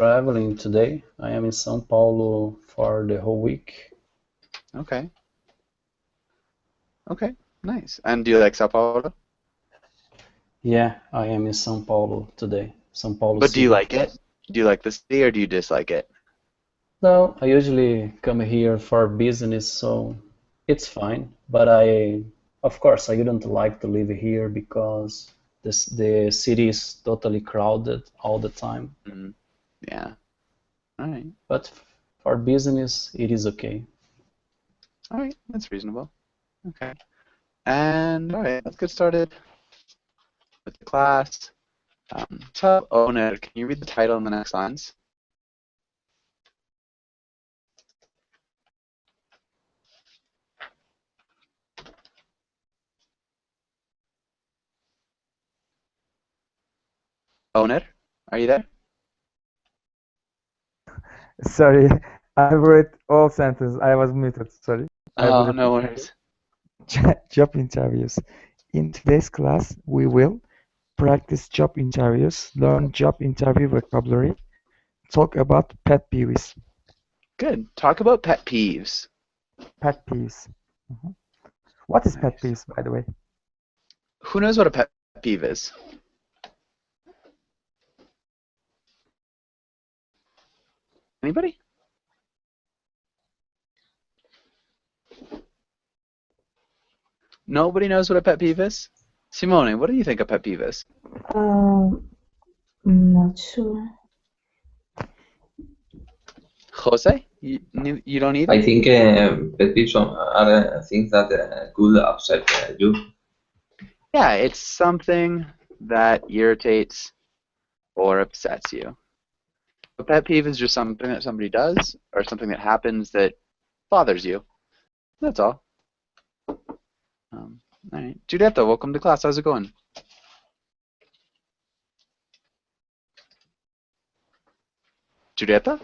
traveling today. I am in São Paulo for the whole week. Okay. Okay. Nice. And do you like Sao Paulo? Yeah, I am in São Paulo today. São Paulo But do you City. like it? Do you like the city or do you dislike it? No, I usually come here for business, so it's fine. But of course, I wouldn't like to live here because the city is totally crowded all the time. Mm, yeah. All right. But for business, it is okay. All right. That's reasonable. Okay. And all right, let's get started with the class. So, Owner, can you read the title in the next lines? Owner, are you there? Sorry, I read all sentences. I was muted. Sorry. I will Oh, repeat. no worries. Job interviews. In today's class, we will practice job interviews, learn job interview vocabulary, talk about pet peeves. Good. Talk about pet peeves. Pet peeves. Mhm. What is pet Nice. peeves, by the way? Who knows what a pet peeve is? Anybody? Nobody knows what a pet peeve is? Simone, what do you think a pet peeve is? Um, I'm not sure. Jose, you don't either? I think pet peeves are things that could upset you. Yeah, it's something that irritates or upsets you. A pet peeve is just something that somebody does or something that happens that bothers you. That's all. All right. Giulietta, welcome to class. How's it going? Giulietta?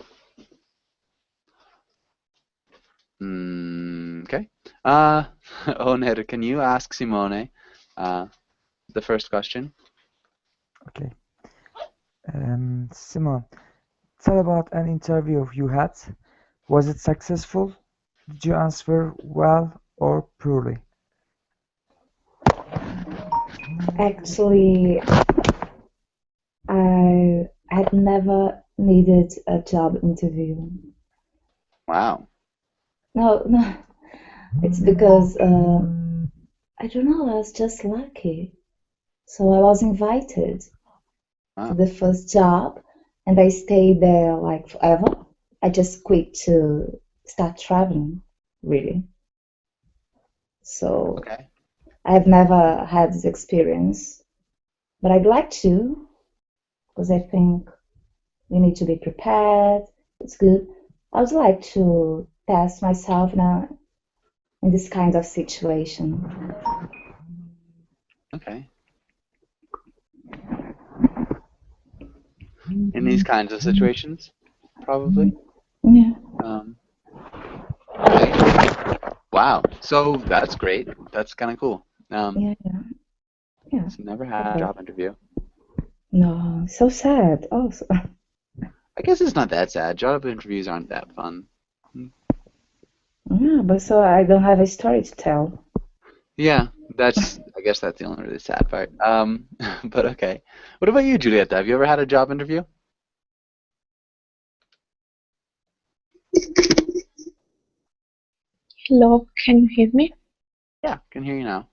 Okay. Oner, can you ask Simone the first question? Okay. Simon, tell about an interview you had. Was it successful? Did you answer well or poorly? Actually, I had never needed a job interview. Wow. No, it's because I don't know, I was just lucky. So I was invited to Wow. the first job, and I stayed there like forever. I just quit to start traveling, really. So Okay. I've never had this experience, but I'd like to, because I think we need to be prepared. It's good. I would like to test myself now in this kind of situation. Okay. In these kinds of situations, probably. Yeah. Okay. Wow. So that's great. That's kind of cool. Yeah. So never had a job interview. No, so sad. Also. I guess it's not that sad. Job interviews aren't that fun. Yeah, but so I don't have a story to tell. Yeah, I guess that's the only really sad part. But okay. What about you, Julieta? Have you ever had a job interview? Hello, can you hear me? Yeah, can hear you now.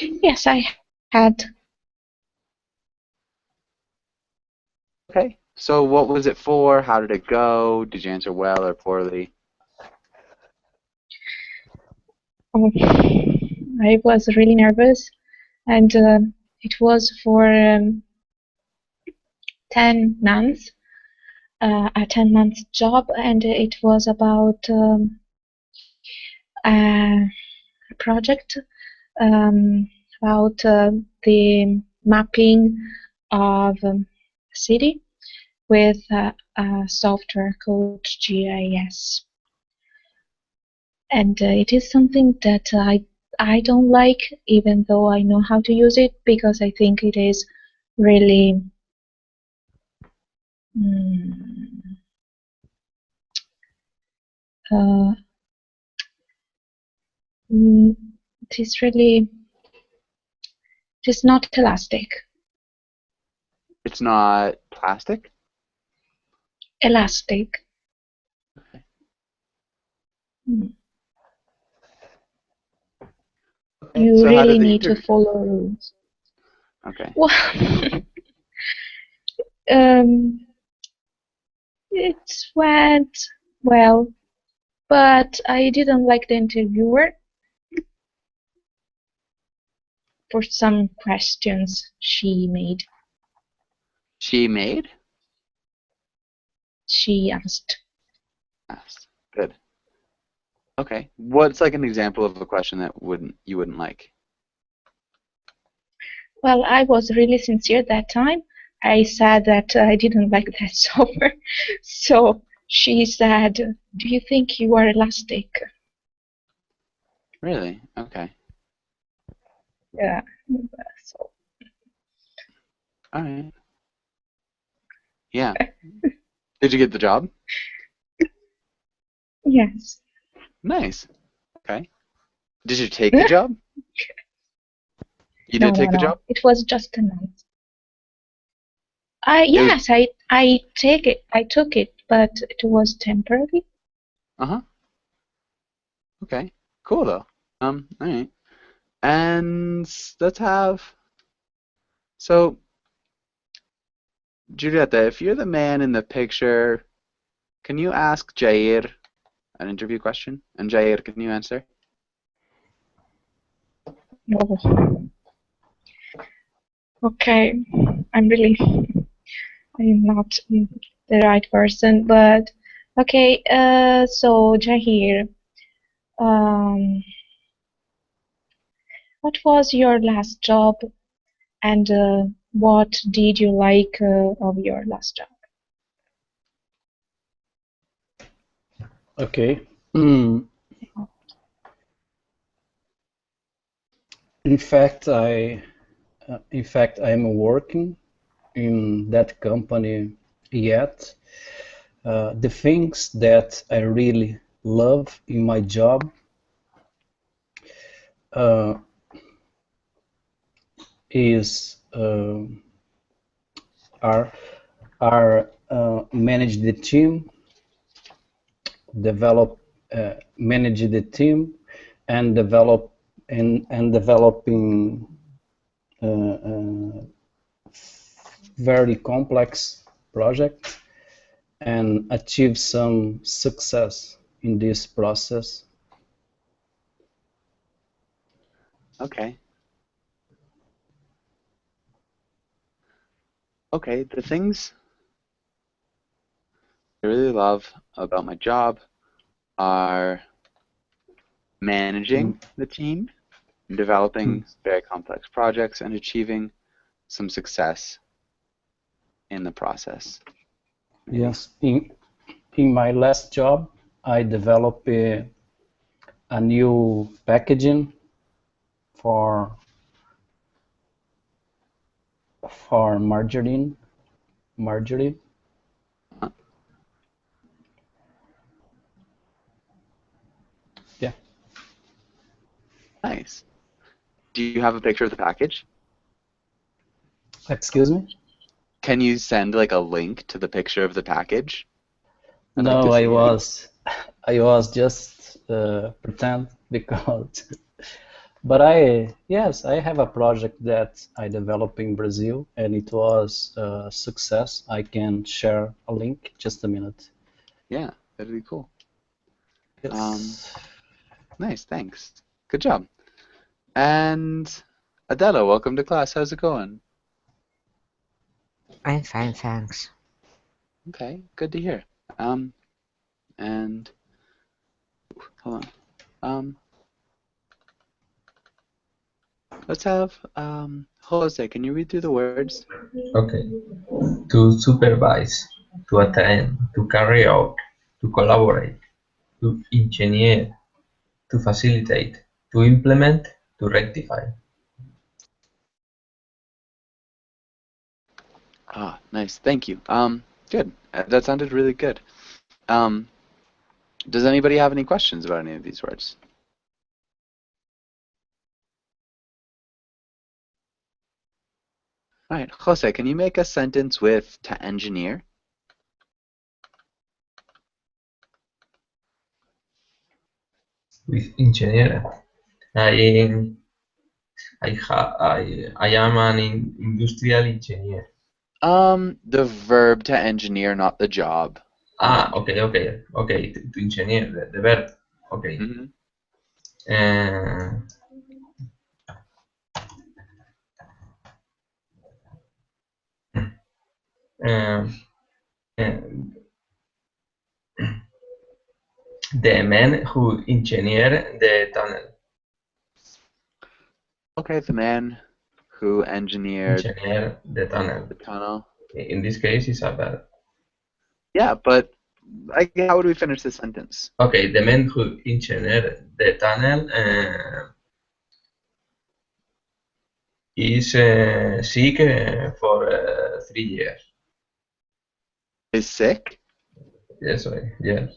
Yes, I had. Okay. So what was it for? How did it go? Did you answer well or poorly? I was really nervous, and it was for 10 months, a 10-month job, and it was about a project about the mapping of a city with a software called GIS. And it is something that I don't like, even though I know how to use it, because I think it is really mm, uh, mm, it is really, it is not elastic. It's not plastic? Elastic. Okay. Mm. Okay, You so how really did the need to interview? follow rules. Okay. Well, um, it went well, but I didn't like the interviewer for some questions she made. She made? She asked. Yes. Good. Okay. What's like an example of a question that you wouldn't like? Well, I was really sincere that time. I said that I didn't like that software. So she said, "Do you think you are elastic?" Really? Okay. Yeah. So All right. Yeah. Did you get the job? yes. Nice. Okay. Did you take the job? You No, did no, take the no. job? It was just a month. It was. Yes, I take it. I took it, but it was temporary. Uh-huh. Okay. Cool though. All right. And let's have. So, Giulietta, if you're the man in the picture, can you ask Jair an interview question? And Jair, can you answer? Oh, okay. I'm not the right person, but okay. So Jahir, um, what was your last job, and what did you like of your last job? Okay. Mm, in fact, I'm working in that company yet. The things that I really love in my job uh, is are manage the team, manage the team, and developing very complex projects and achieve some success in this process. Okay. Okay. The things I really love about my job are managing the team, developing very complex projects, and achieving some success in the process. Maybe. Yes, in my last job, I developed a new packaging for margarine. Margarine. Huh? Yeah. Nice. Do you have a picture of the package? Excuse me? Can you send like a link to the picture of the package? I'd like No, to see it. I was just pretend because, but yes, I have a project that I developed in Brazil and it was a success. I can share a link. Just a minute. Yeah, that'd be cool. Yes. Nice, thanks. Good job. And Adela, welcome to class. How's it going? I'm fine, thanks. Okay, good to hear. And hold on. Let's have Jose. Can you read through the words? Okay. To supervise, to attend, to carry out, to collaborate, to engineer, to facilitate, to implement, to rectify. Ah, nice. Thank you. Good. That sounded really good. Does anybody have any questions about any of these words? All right, Jose, can you make a sentence with to engineer? With engineer. I I am an industrial engineer. The verb to engineer, not the job. Okay. To engineer, the verb. Okay. Mm-hmm. Uh, um, uh, the man who engineered the tunnel. Okay, the man who engineered Engineer the tunnel. the tunnel. In this case, it's a verb. Yeah, but how would we finish the sentence? Okay, the man who engineered the tunnel is sick for 3 years. Is sick? Yes, yes.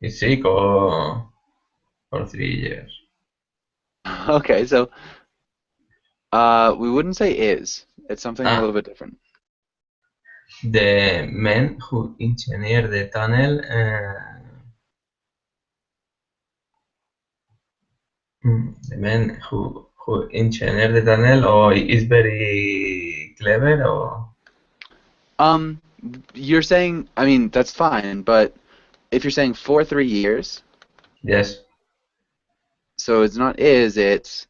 He's sick or for 3 years. Okay, so we wouldn't say is. It's something a little bit different. The man who engineered the tunnel the man who engineered the tunnel or is very clever or You're saying, I mean, that's fine, but if you're saying for 3 years, yes. so it's not is, it's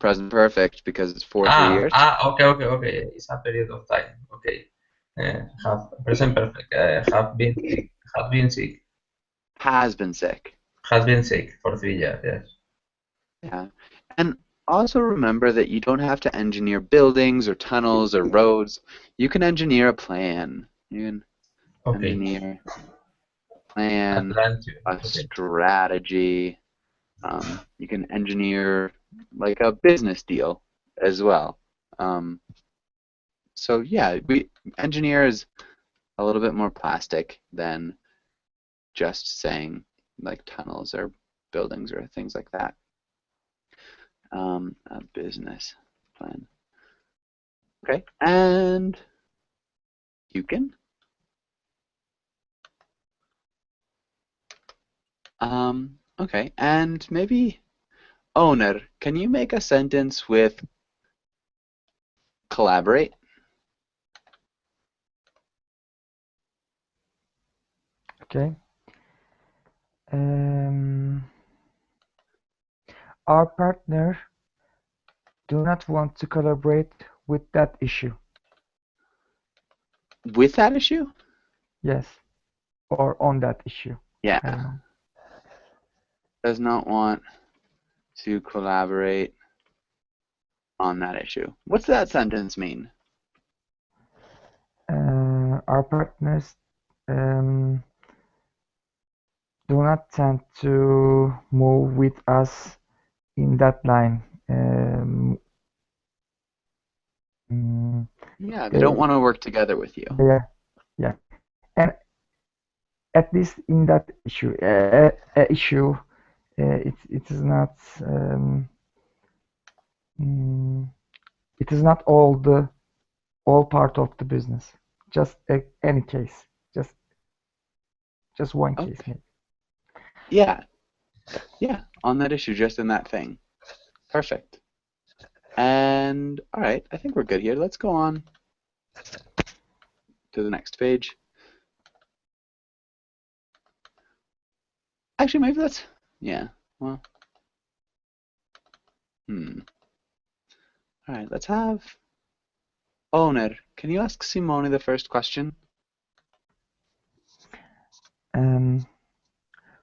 present perfect because it's for 3 years. Okay. It's a period of time. Okay. Have present perfect. Have been sick. Have been sick. Has been sick. Has been sick for 3 years. Yes. Yeah. And also remember that you don't have to engineer buildings or tunnels or roads. You can engineer a plan. You can Okay. engineer a plan, Atlantic. a Okay. strategy. You can engineer like a business deal as well. So yeah, engineer is a little bit more plastic than just saying like tunnels or buildings or things like that. A business plan. Okay, and you can. Okay, and maybe owner, can you make a sentence with collaborate? Okay. Our partner do not want to collaborate with that issue. With that issue? Yes. Or on that issue. Yeah. I don't know. Does not want to collaborate on that issue. What's that sentence mean? Our partners do not tend to move with us in that line. Yeah, they don't want to work together with you. Yeah. And at least in that issue, it is not it is not all part of the business. Just any case, just one case maybe. Yeah, on that issue, just in that thing. Perfect. And all right, I think we're good here. Let's go on to the next page. Actually, maybe that's, yeah, well, All right, let's have owner. Can you ask Simone the first question?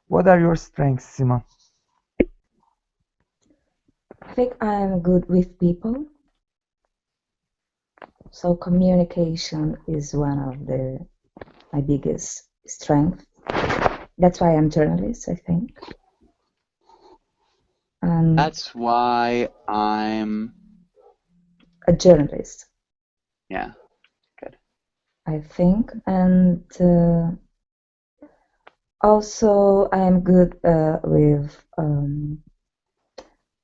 What are your strengths, Simon? I think I'm good with people. So communication is one of my biggest strengths. That's why I'm journalist, I think. That's why I'm a journalist, Yeah. Good. I think. And also, I am good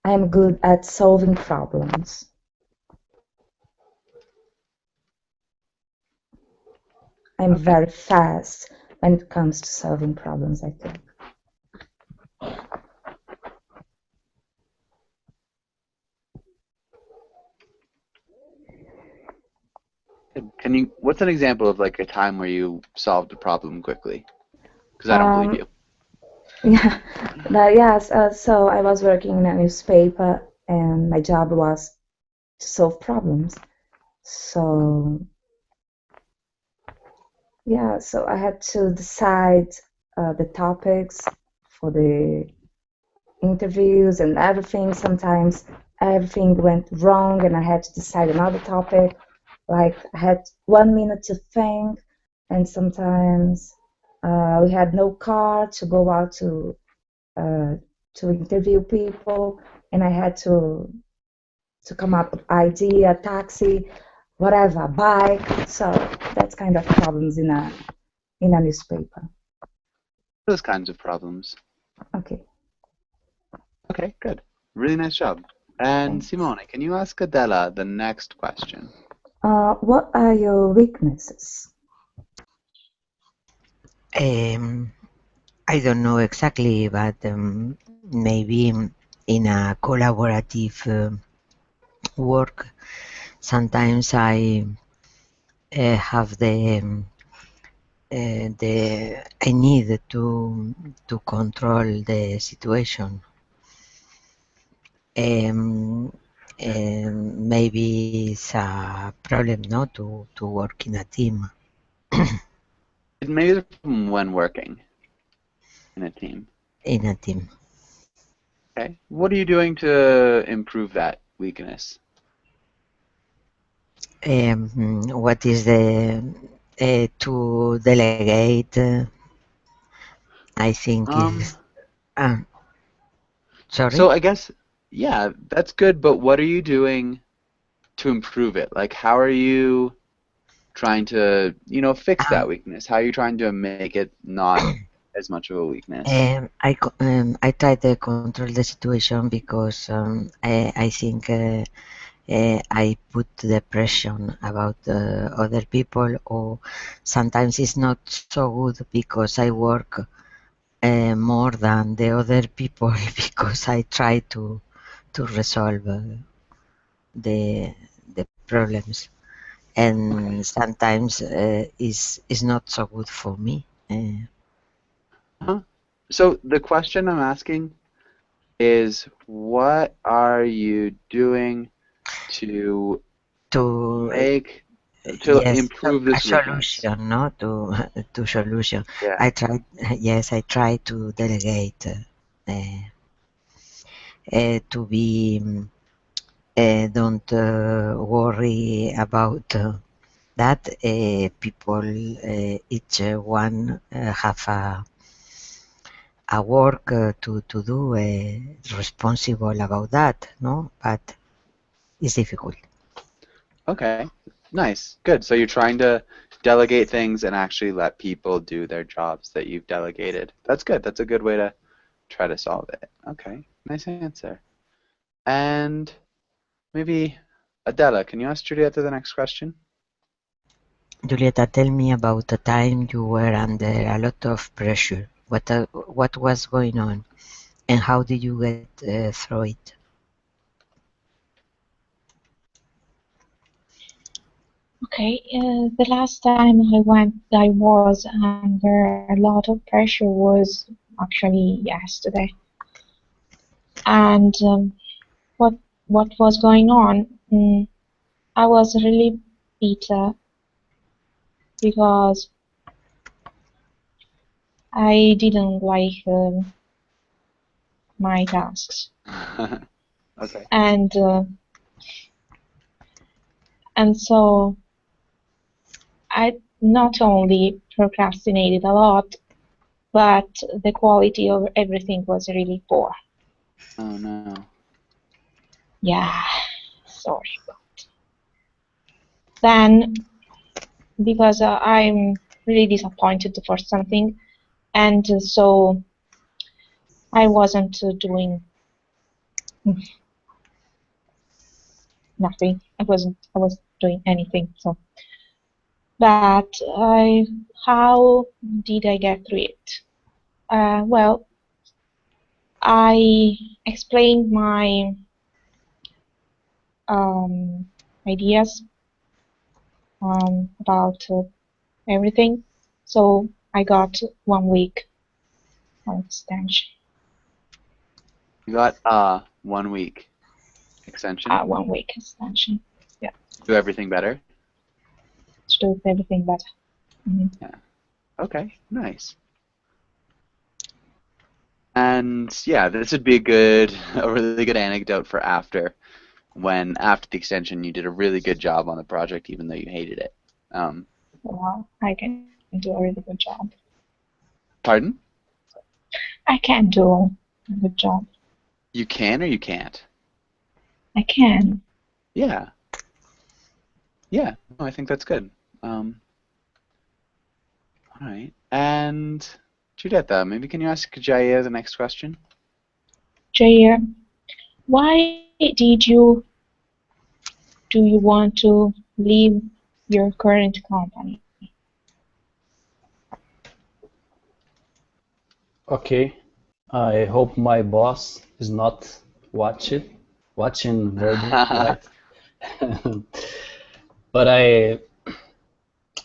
I am good at solving problems. I'm Okay. very fast when it comes to solving problems, I think. Can you? What's an example of like a time where you solved a problem quickly? Because I don't believe you. Yeah, yes. So I was working in a newspaper, and my job was to solve problems. So yeah, so I had to decide the topics for the interviews and everything. Sometimes everything went wrong, and I had to decide another topic. Like I had 1 minute to think, and sometimes we had no car to go out to interview people, and I had to come up with idea, taxi, whatever, bike. So that's kind of problems in a newspaper. Those kinds of problems. Okay, Okay, good. Really nice job. And thanks. Simone, can you ask Adela the next question? What are your weaknesses? I don't know exactly, but maybe in a collaborative work, sometimes I have I need to control the situation. Maybe it's a problem, no, to work in a team. Maybe the problem when working in a team. In a team. Okay. What are you doing to improve that weakness? What is the to delegate? I think is sorry. So I guess, yeah, that's good, but what are you doing to improve it? Like, how are you trying to, fix that weakness? How are you trying to make it not as much of a weakness? I try to control the situation because I think I put the pressure about other people, or sometimes it's not so good because I work more than the other people because I try to resolve the problems, and sometimes is not so good for me. So the question I'm asking is, what are you doing to make yes, improve a this weakness? solution, no, to solution. Yeah. I try, yes, I try to delegate, to be, don't worry about that. People, each one have a work to do, responsible about that, no, but it's difficult. Okay. Nice. Good. So you're trying to delegate things and actually let people do their jobs that you've delegated. That's good. That's a good way to try to solve it. Okay. Nice answer. And maybe Adela, can you ask Julieta the next question? Julieta, tell me about the time you were under a lot of pressure. What was going on, and how did you get through it? Okay, the last time I was under a lot of pressure was actually yesterday. And what was going on? I was really bitter because I didn't like my tasks, Okay. and so I not only procrastinated a lot, but the quality of everything was really poor. Oh no. Yeah, sorry. then, because I'm really disappointed for something, and so I wasn't doing nothing. I was doing anything. So, but how did I get through it? Well, I explained my ideas about everything. So I got 1 week extension. You got 1 week extension. 1 week extension. Yeah. Do everything better. To do everything better. Yeah. Okay. Nice. And yeah, this would be a really good anecdote for after, when after the extension you did a really good job on the project, even though you hated it. Well, I can do a really good job. Pardon? I can do a good job. You can or you can't? I can. Yeah. Yeah. No, I think that's good. All right. And Giulietta, maybe can you ask Jair the next question? Jair, why do you want to leave your current company? Okay, I hope my boss is not watching Verdi, right? But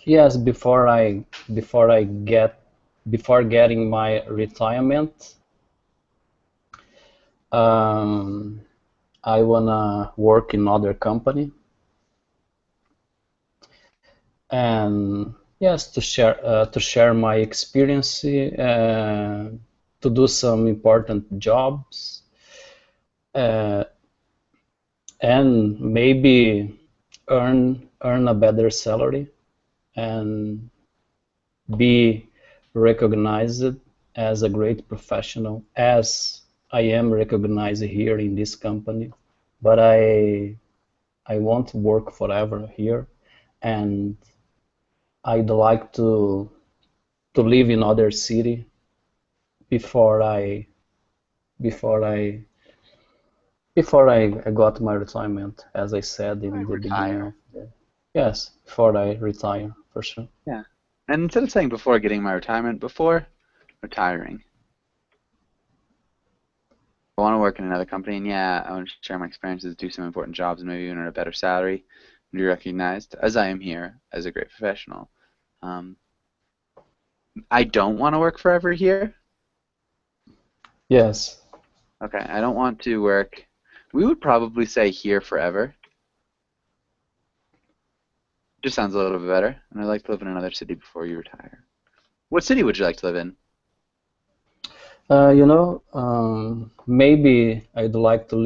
yes, before getting my retirement, I wanna work in other company, and yes, to share my experience, to do some important jobs, and maybe earn a better salary and be recognized as a great professional, as I am recognized here in this company. But I won't work forever here, and I'd like to live in other city before I got my retirement, as I said in the beginning of the, yes, before I retire, for sure. Yeah. And instead of saying before getting my retirement, before retiring. I want to work in another company, and yeah, I want to share my experiences, do some important jobs, and maybe even earn a better salary, and be recognized as I am here as a great professional. I don't want to work forever here. Yes. Okay, I don't want to work. We would probably say here forever. Just sounds a little bit better, and I'd like to live in another city before you retire. What city would you like to live in? Maybe I'd like to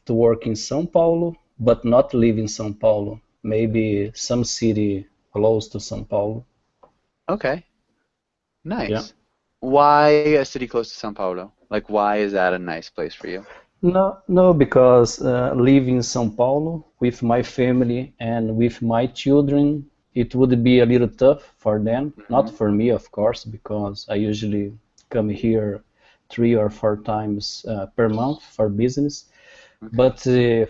work in São Paulo, but not live in São Paulo. Maybe some city close to São Paulo. Okay. Nice. Yeah. Why a city close to São Paulo? Like, why is that a nice place for you? No, because living in São Paulo with my family and with my children, it would be a little tough for them. Not for me, of course, because I usually come here 3 or 4 times per month for business. Okay. But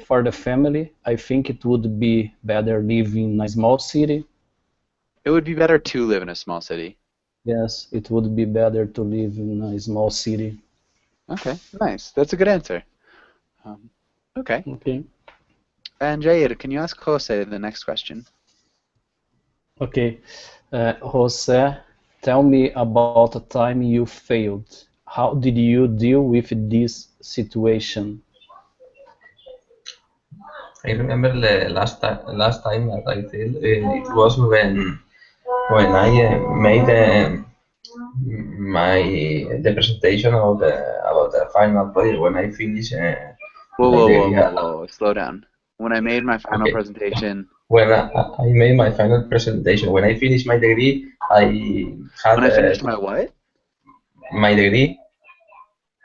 for the family, I think it would be better living in a small city. It would be better to live in a small city. Yes, it would be better to live in a small city. Okay, nice. That's a good answer. Okay. Okay. And Jair, can you ask Jose the next question? Okay. Jose, tell me about a time you failed. How did you deal with this situation? I remember the last time that I failed. It was when I made the presentation about the final project. When I finished. Whoa. Slow down. When I made my final presentation. When I made my final presentation, when I finished my degree, I had. When I finished my what? My degree.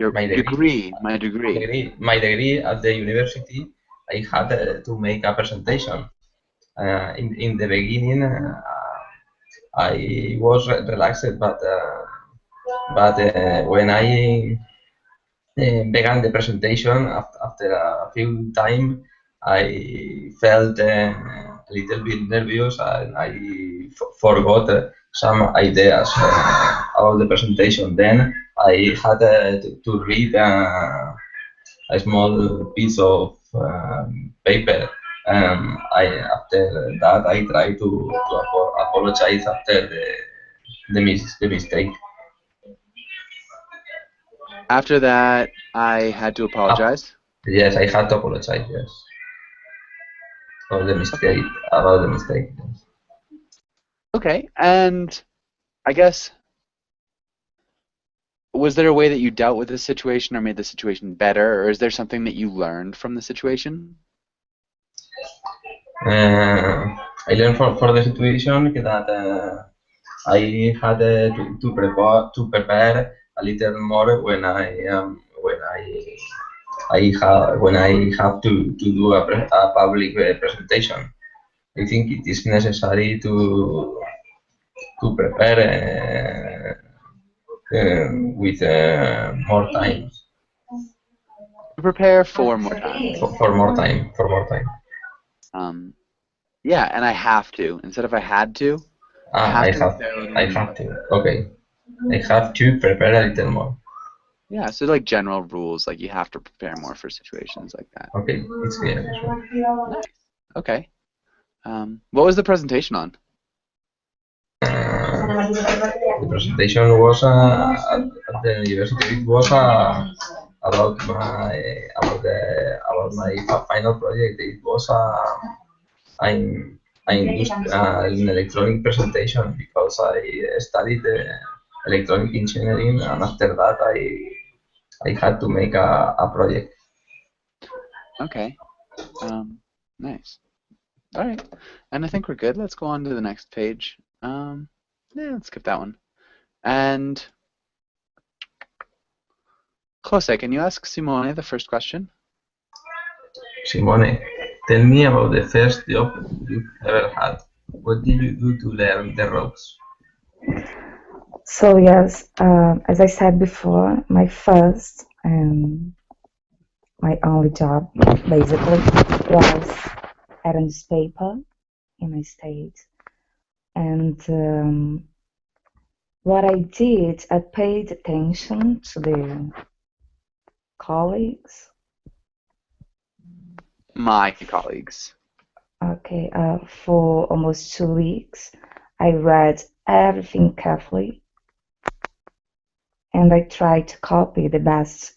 My degree at the university, I had to make a presentation, In the beginning, I was relaxed, but when I began the presentation, after a few time, I felt a little bit nervous and I forgot some ideas about the presentation. Then I had to read a small piece of paper. After that, I try to apologize after the mistake. After that, I had to apologize. Yes, I had to apologize. Yes, for the mistake about the mistake. Yes. Okay, and I guess, was there a way that you dealt with the situation or made the situation better, or is there something that you learned from the situation? I learned for the situation that I had to prepare a little more when I have to do a public presentation. I think it is necessary to prepare with more time. To prepare for more time. For more time. For more time. Yeah, and I have to. Instead of I had to, I have to prepare a little I bit have more. to. Okay. I have to prepare a little more. Yeah, so like general rules, like you have to prepare more for situations like that. Okay, it's clear. Nice. Okay. What was the presentation on? The presentation was at the university. It was about my final project. It was an electronic presentation because I studied electronic engineering, and after that I had to make a project. Okay. Nice. All right. And I think we're good. Let's go on to the next page. Yeah, let's skip that one. And Jose, can you ask Simone the first question? Simone, tell me about the first job you've ever had. What did you do to learn the ropes? So yes, as I said before, my first and my only job basically was at a newspaper in my state. And what I did, I paid attention to the colleagues. My colleagues. Okay, for almost 2 weeks, I read everything carefully, and I tried to copy the best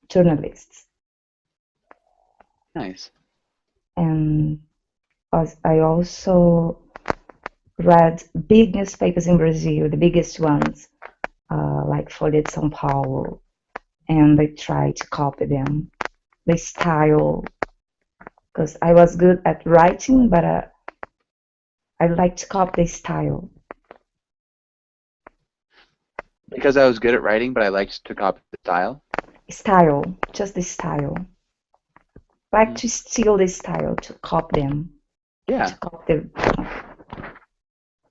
journalists. Nice. And I also read big newspapers in Brazil, the biggest ones, like Folha de São Paulo, and I tried to copy them. The style, because I was good at writing, but I like to copy the style. Because I was good at writing, but I liked to copy the style. Style, just the style. Like to steal the style, to copy them. Yeah. To copy them.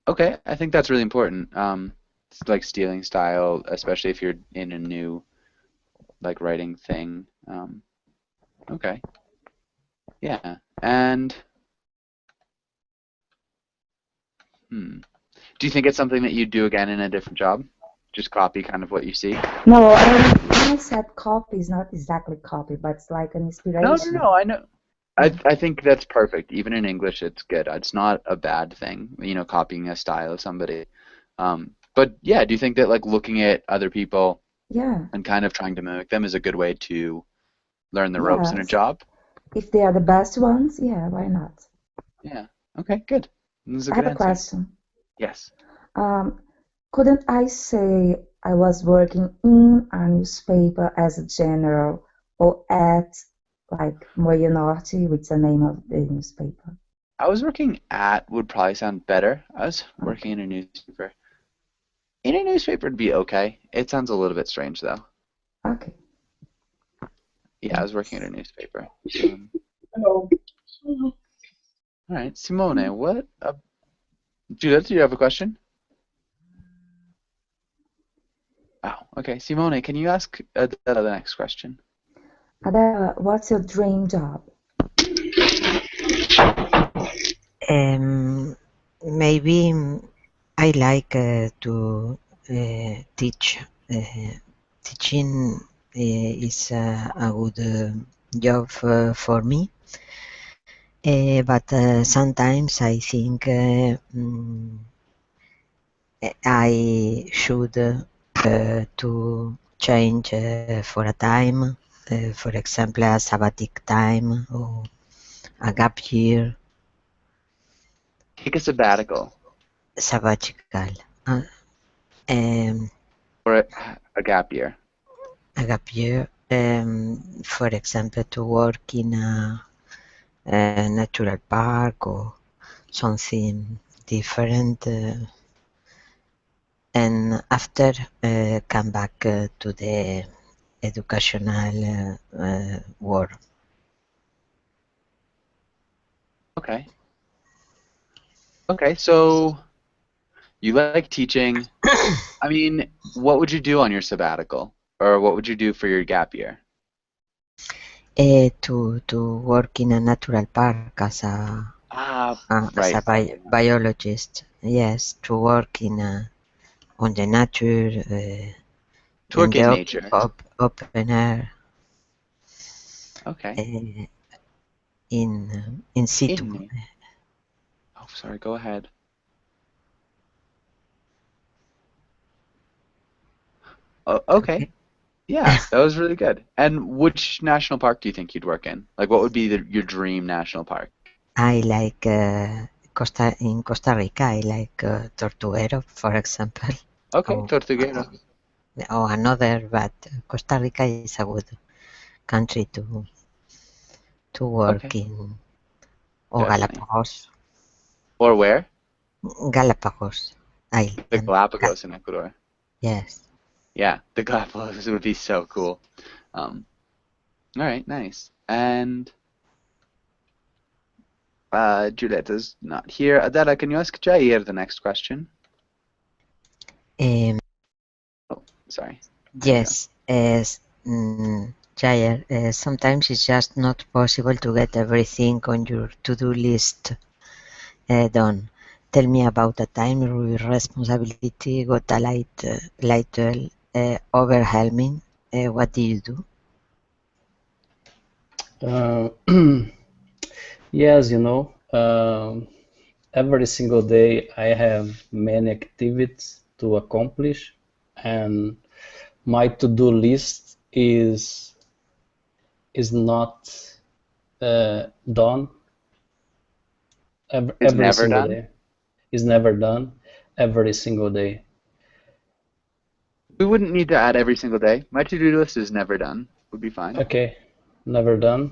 Okay, I think that's really important. It's like stealing style, especially if you're in a new, like, writing thing. Okay. Yeah, and do you think it's something that you'd do again in a different job? Just copy kind of what you see? No, when I said copy, it's not exactly copy, but it's like an inspiration. No, I know. I think that's perfect. Even in English, it's good. It's not a bad thing, you know, copying a style of somebody. But yeah, do you think that like looking at other people and kind of trying to mimic them is a good way to learn the ropes in a job? If they are the best ones, yeah, why not? Yeah. Okay, good. This is a I good have a answer. question. Yes. Couldn't I say I was working in a newspaper as a general or at like Moio Norte, which is the name of the newspaper? I was working at would probably sound better. I was working in a newspaper. In a newspaper would be okay. It sounds a little bit strange though. Okay. Yeah, I was working at a newspaper. Hello. All right, Simone, what? Judith, do you have a question? Oh, okay. Simone, can you ask Adela the next question? Adela, what's your dream job? Maybe I like to teach. Teaching is a good job for me, but sometimes I think I should to change for a time, for example, a sabbatic time or a gap year. Take a sabbatical Sabbatical. Um, or a gap year. a gap year, for example, to work in a natural park or something different, and after come back to the educational world. Okay. Okay, so you like teaching. I mean, what would you do on your sabbatical? Or what would you do for your gap year? To work in a natural park as a Right. biologist. Yes, to work in on the nature, To in work the in nature. open air, Okay. in situ. Oh, sorry, go ahead. Oh, okay. Yeah, that was really good. And which national park do you think you'd work in? Like, what would be your dream national park? I like in Costa Rica. I like Tortuguero, for example. Okay, or, Tortuguero. or another, but Costa Rica is a good country to work Okay. in. Or Definitely. Galapagos. Or where? Galapagos The Island. Galapagos in Ecuador. Yes. Yeah, the Galapagos would be so cool. All right, nice. And Julieta's not here. Adela, can you ask Jair the next question? Um, Oh, sorry. There you yes. As Jair, sometimes it's just not possible to get everything on your to-do list done. Tell me about a time your responsibility got a little overwhelming. What do you do? Yes, every single day I have many activities to accomplish, and my to-do list is not done Is every never single done? day. Is never done every single day. We wouldn't need to add every single day. My to-do list is never done. Would be fine. Okay, never done,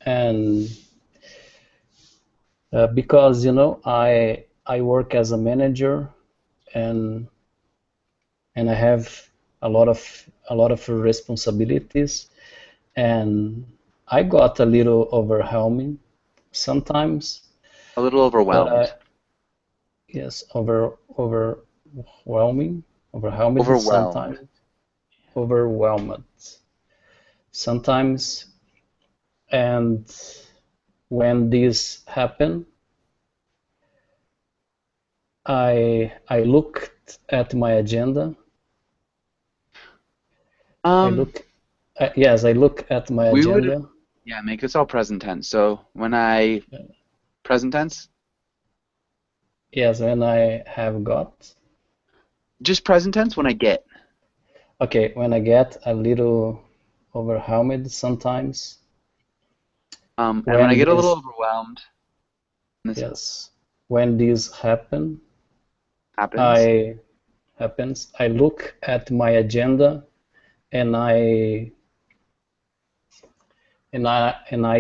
and because I work as a manager, and I have a lot of responsibilities, and I got a little overwhelming sometimes, A little but overwhelmed. yes, overwhelming, Overwhelmed. overwhelmed sometimes, and when this happen, I looked at my agenda. I look at my We would, agenda. yeah, make this all present tense. So when I, present tense? Yes, when I have got. Just present tense when I get. Okay, when I get a little overwhelmed sometimes. And when I get a little this, overwhelmed, and this yes, when this happens, happens, I look at my agenda, and I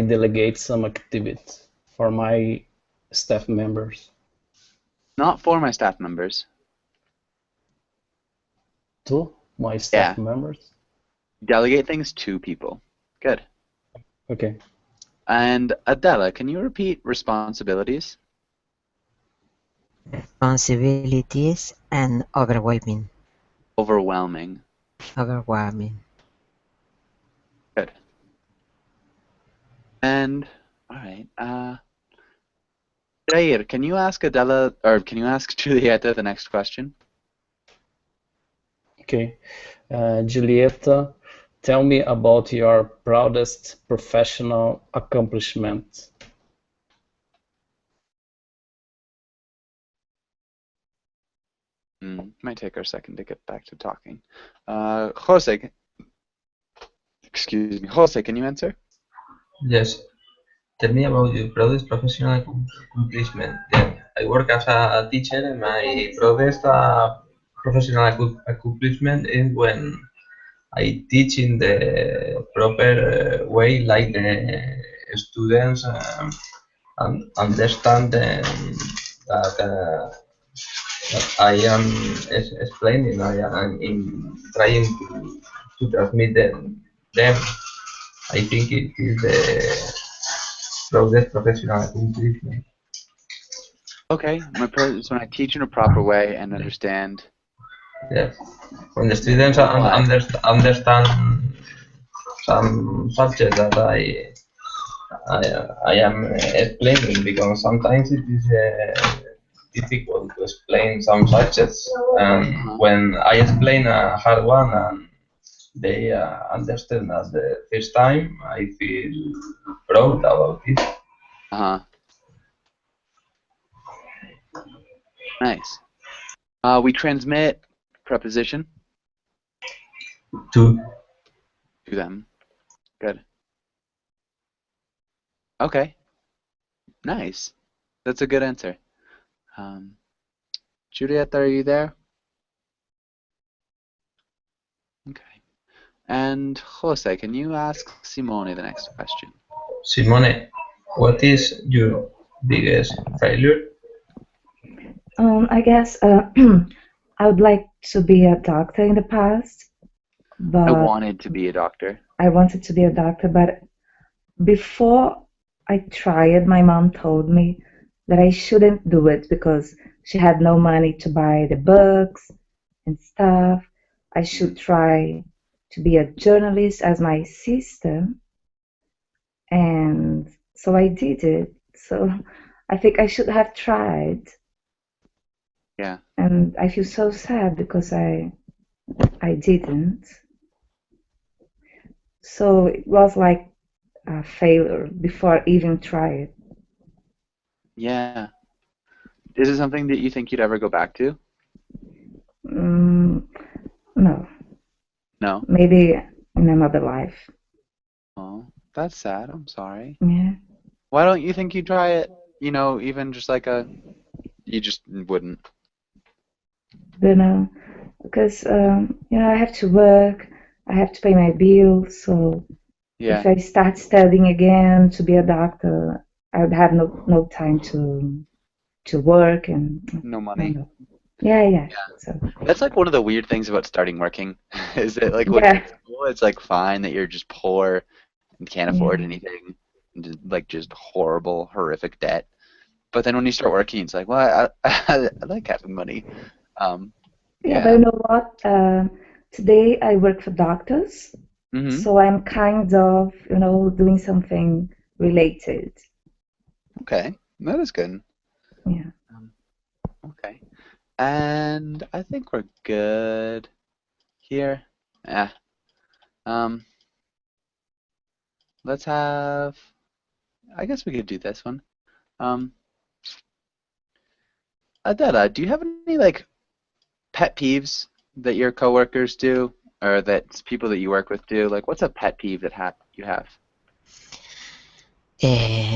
delegate some activity for my staff members. not for my staff members. To my staff members. Delegate things to people. Good. Okay. And Adela, can you repeat responsibilities? Responsibilities and overwhelming. Overwhelming. Overwhelming. Good. And all right. Jair, can you ask Adela, or can you ask Julieta the next question? Okay. Julieta, tell me about your proudest professional accomplishment. Might take her a second to get back to talking. Jose, excuse me. Jose, can you answer? Yes. Tell me about your proudest professional accomplishment. Yeah, I work as a teacher, and my proudest professional accomplishment is when I teach in the proper way, like the students understand that I am explaining. I am trying to transmit them. I think it is the proudest professional accomplishment. Okay, is when I teach in a proper way and understand. Yes, when the students understand some subject that I am explaining, because sometimes it is difficult to explain some subjects, and when I explain a hard one and they understand at the first time, I feel proud about it. Nice. We transmit preposition To them. Good. Okay. Nice. That's a good answer. Julieta, are you there? Okay. And Jose, can you ask Simone the next question? Simone, what is your biggest failure? I guess I would like to be a doctor in the past, but I wanted to be a doctor. I wanted to be a doctor, but before I tried, my mom told me that I shouldn't do it because she had no money to buy the books and stuff. I should try to be a journalist as my sister, and so I did it. So I think I should have tried. Yeah. And I feel so sad because I didn't. So it was like a failure before even trying. Yeah. Is it something that you think you'd ever go back to? No. No. Maybe in another life. Oh, that's sad. I'm sorry. Yeah. Why don't you think you'd try it? You know, even just like you just wouldn't. Don't know. Because, I have to work, I have to pay my bills, so if I start studying again to be a doctor, I would have no time to work and no money. Yeah. So that's like one of the weird things about starting working, is that like when you're in school, it's like fine that you're just poor and can't afford anything, and just horrible, horrific debt. But then when you start working, it's like, well, I like having money. But you know what? Today I work for doctors, so I'm kind of, doing something related. Okay, that is good. Yeah. Okay, and I think we're good here. Yeah. Let's have. I guess we could do this one. Adela, do you have any like pet peeves that your coworkers do, or that people that you work with do? Like, what's a pet peeve that you have?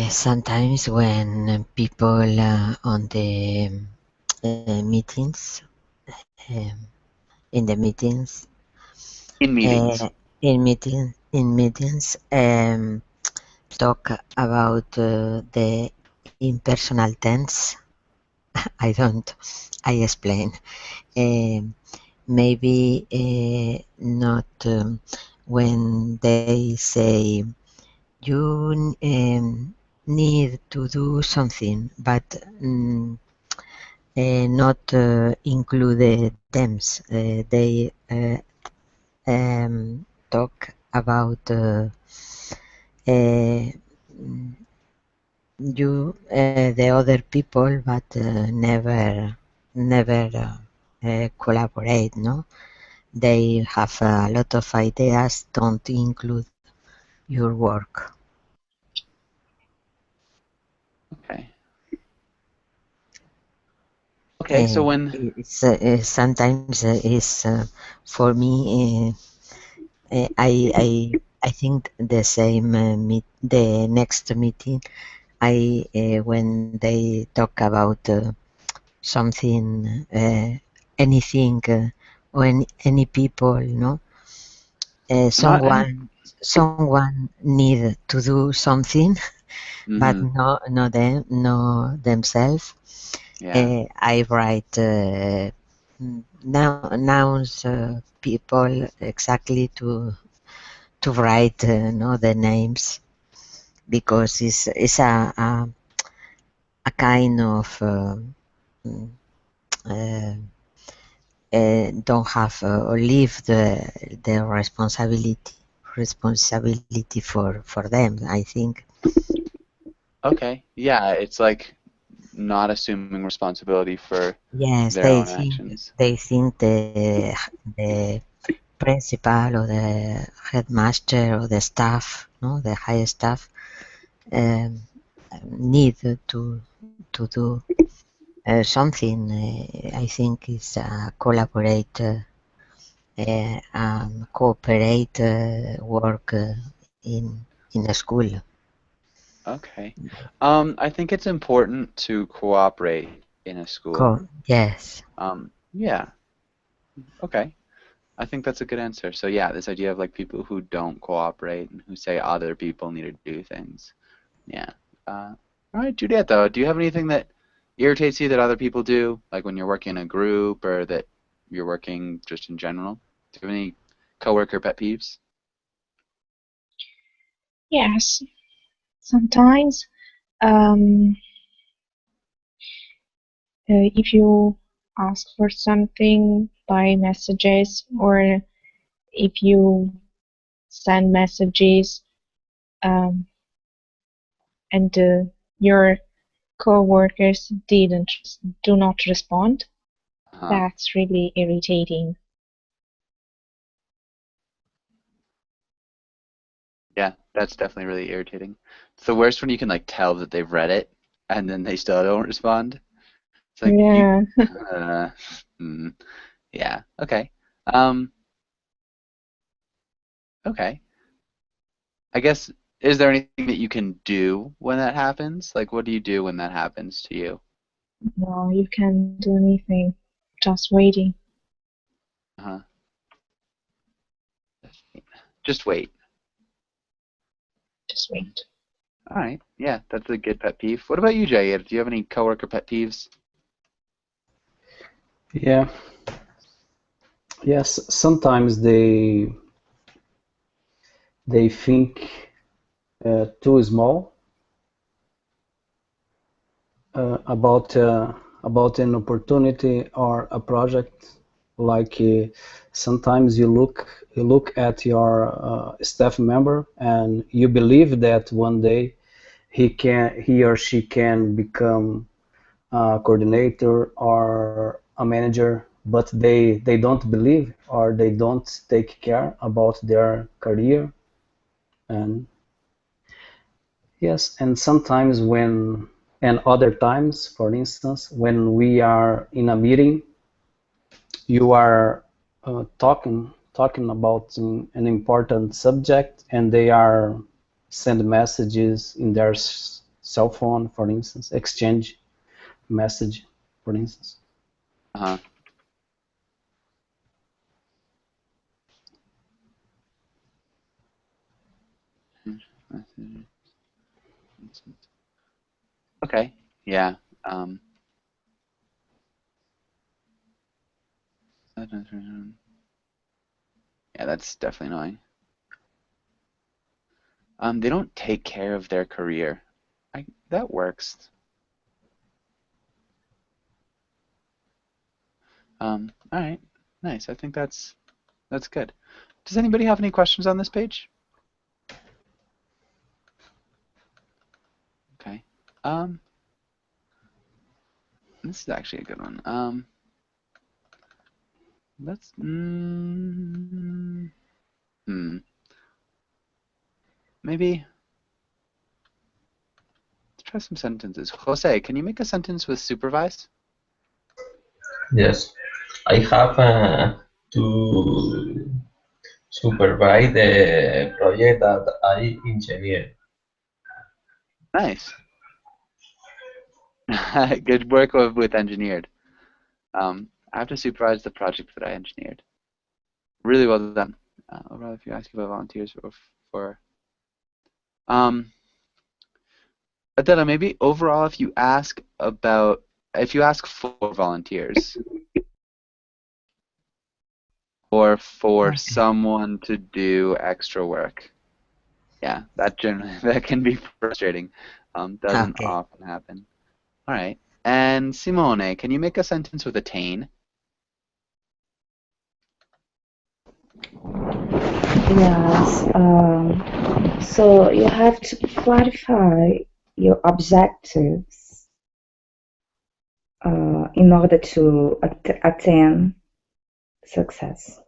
Sometimes when people on the meetings, in the meetings, in meetings, talk about the impersonal tense. I explain. Maybe not when they say you need to do something, but not include them. They talk about you, the other people, but never collaborate. No, they have a lot of ideas, don't include your work. Okay. Okay, so when It's sometimes is for me. I think the same the next meeting. When they talk about something, anything, or any people, no, not any. someone need to do something, but Mm-hmm. no themselves. Yeah. I write nouns, people exactly to write no the names, because it's a kind of mm, uh, don't have or leave the responsibility for them, I think. Okay. Yeah, it's like not assuming responsibility for Yes, their own actions. they think the principal or the headmaster or the staff, no, the high staff, um, need to do something. I think is collaborate, cooperate work in a school. Okay. I think it's important to cooperate in a school. Yes. Yeah. Okay. I think that's a good answer. So yeah, this idea of like people who don't cooperate and who say other people need to do things. Yeah. All right, Julieta, do you have anything that irritates you that other people do, like when you're working in a group or that you're working just in general? Do you have any coworker pet peeves? Yes, sometimes um, if you ask for something by messages, or if you send messages, um, and your coworkers do not respond, Uh-huh. that's really irritating. Yeah, that's definitely really irritating. It's the worst when you can like tell that they've read it and then they still don't respond. It's like you, Yeah. uh, mm, yeah, okay. Um, okay. I guess, is there anything that you can do when that happens? Like, what do you do when that happens to you? No, you can't do anything. Just waiting. Uh-huh. Just wait. Just wait. All right. Yeah, that's a good pet peeve. What about you, Jair? Do you have any coworker pet peeves? Yeah, yes, sometimes they think too small about an opportunity or a project. Like sometimes you look at your staff member and you believe that one day he or she can become a coordinator or a manager, but they don't believe or they don't take care about their career. And yes, and sometimes and other times, for instance, when we are in a meeting, you are talking about an important subject, and they are send messages in their cell phone, for instance, exchange message, for instance. Uh-huh. Okay. Yeah. Um, yeah, that's definitely annoying. They don't take care of their career. That works. All right, nice. I think that's good. Does anybody have any questions on this page? Okay. This is actually a good one. Let's. Maybe. Let's try some sentences. Jose, can you make a sentence with supervise? Yes, I have to supervise the project that I engineer. Nice. Good work with engineered. I have to supervise the project that I engineered. Really well done. Overall, if you ask about volunteers or for Adela, maybe overall, if you ask for volunteers or for Okay. someone to do extra work, yeah, that can be frustrating. Doesn't Okay. often happen. All right. And Simone, can you make a sentence with attain? Yes. So you have to clarify your objectives in order to attain success.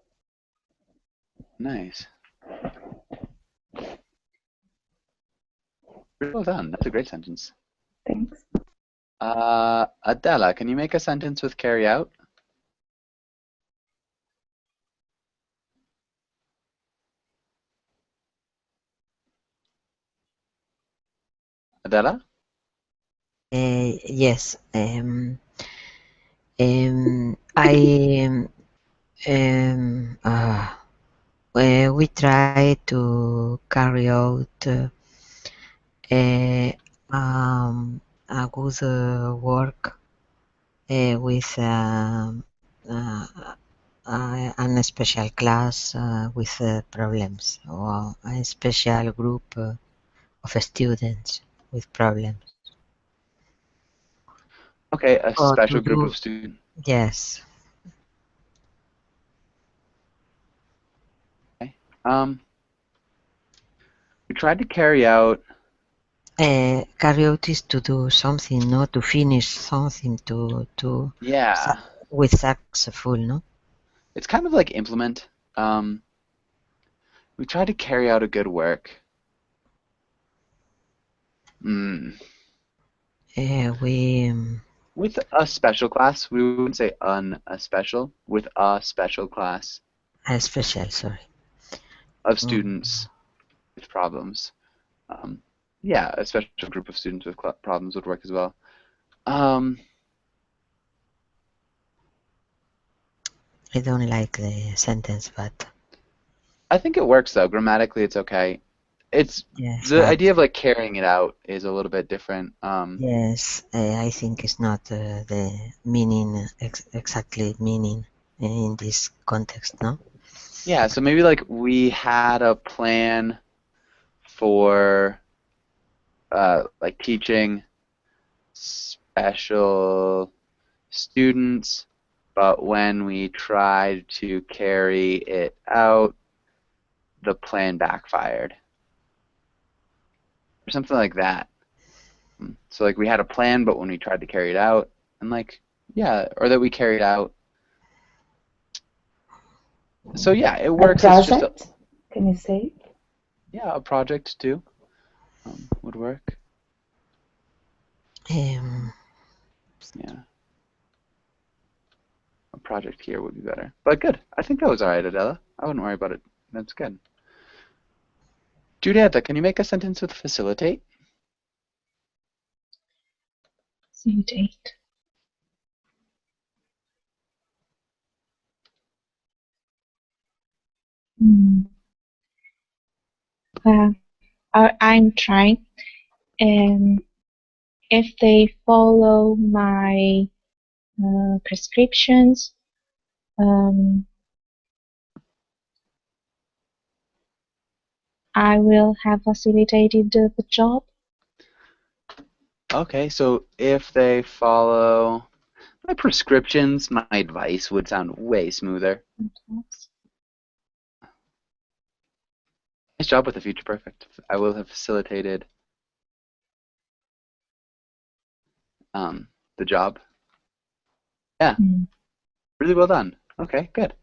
Nice. Really well done. That's a great sentence. Thanks. Adela, can you make a sentence with carry out? Adela? Yes. We try to carry out a good work with a special class with problems, or a special group of students with problems. Okay, a Or special to group do, of students. yes. Okay. We tried to carry out. Carry out is to do something, no? To finish something, Yeah. with successful, no? It's kind of like implement. We tried to carry out a good work. With a special class, we wouldn't say a special. With a special class A special, sorry. of students with problems. Yeah, a special group of students with problems would work as well. I don't like the sentence, but I think it works though. Grammatically, it's okay. It's yes, the but idea of like carrying it out is a little bit different. yes, I think it's not the meaning exactly meaning in this context, no? Yeah, so maybe like we had a plan for like teaching special students, but when we tried to carry it out, the plan backfired. Or something like that. So like we had a plan, but when we tried to carry it out, and like, yeah, or that we carried out. So yeah, it A works. It's just project? Can you say? yeah, a project too would work. Um, Yeah. A project here would be better. But good. I think that was all right, Adela. I wouldn't worry about it. That's good. Julieta, can you make a sentence with facilitate? Facilitate. I'm trying. If they follow my prescriptions, I will have facilitated the job. Okay, so if they follow my prescriptions, my advice would sound way smoother. Nice job with the Future Perfect. I will have facilitated the job. Yeah, really well done. Okay, good.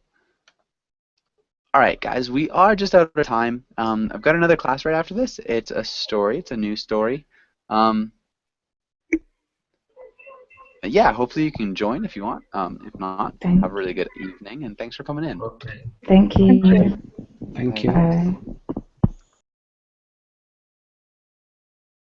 All right, guys, we are just out of time. I've got another class right after this. It's a story. It's a new story. Yeah, hopefully you can join if you want. If not, have a really good evening, and thanks for coming in. Okay. Thank you. Thank you. Thank you. Bye.